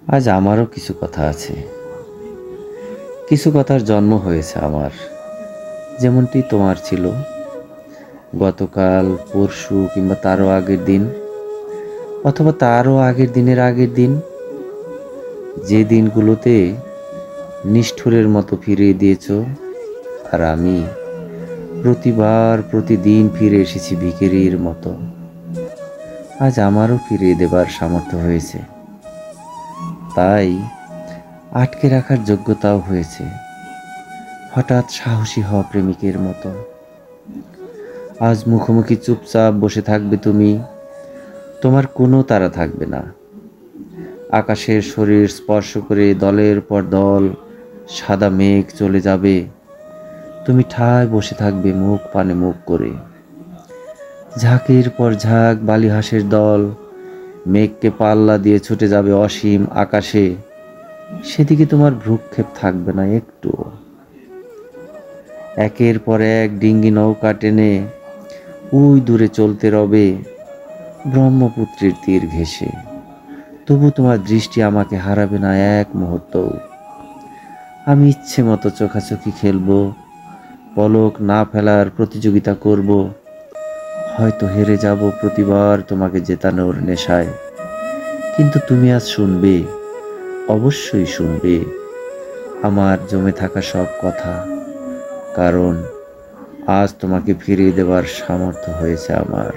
আজ আমারও কিছু কথা আছে, কিছু কথার জন্ম হয়েছে আমার, যেমনটি তোমার ছিল গতকাল, পরশু কিংবা তারও আগের দিন, অথবা তারও আগের দিনের আগের দিন, যে দিনগুলোতে নিষ্ঠুরের মতো ফিরিয়ে দিয়েছ। আর আমি প্রতিদিন ফিরে এসেছি ভিখিরির মতো। আজ আমারও ফিরিয়ে দেবার সামর্থ্য হয়েছে, তাই আটকে রাখার যোগ্যতাও হয়েছে। হঠাৎ সাহসী হওয়া প্রেমিকের মতো আজ মুখোমুখি চুপচাপ বসে থাকবে তুমি। তোমার কোনো তাড়া থাকবে না। আকাশের শরীর স্পর্শ করে দলের পর দল সাদা মেঘ চলে যাবে। তুমি ঠায় বসে থাকবে মুখ পানে মুখ করে। ঝাঁকের পর ঝাঁক বালিহাঁসের দল মেঘকে পাল্লা দিয়ে ছুটে যাবে অসীম আকাশে। সেদিকে তোমার ভ্রুক্ষেপ থাকবে না একটুও। একের পর এক ডিঙ্গি নৌকা টেনে ওই দূরে চলতে রবে ব্রহ্মপুত্রের তীর ঘেঁষে। তবু তোমার দৃষ্টি আমাকে হারাবে না এক মুহূর্তও। আমি ইচ্ছে মতো চোখাচোখি খেলবো, পলক না ফেলার প্রতিযোগিতা করব। হয়তো হেরে যাব প্রতিবার তোমাকে জেতানোর নেশায়, কিন্তু তুমি আজ শুনবে, অবশ্যই শুনবে আমার জমে থাকা সব কথা। কারণ আজ তোমাকে ফিরিয়ে দেবার সামর্থ্য হয়েছে আমার।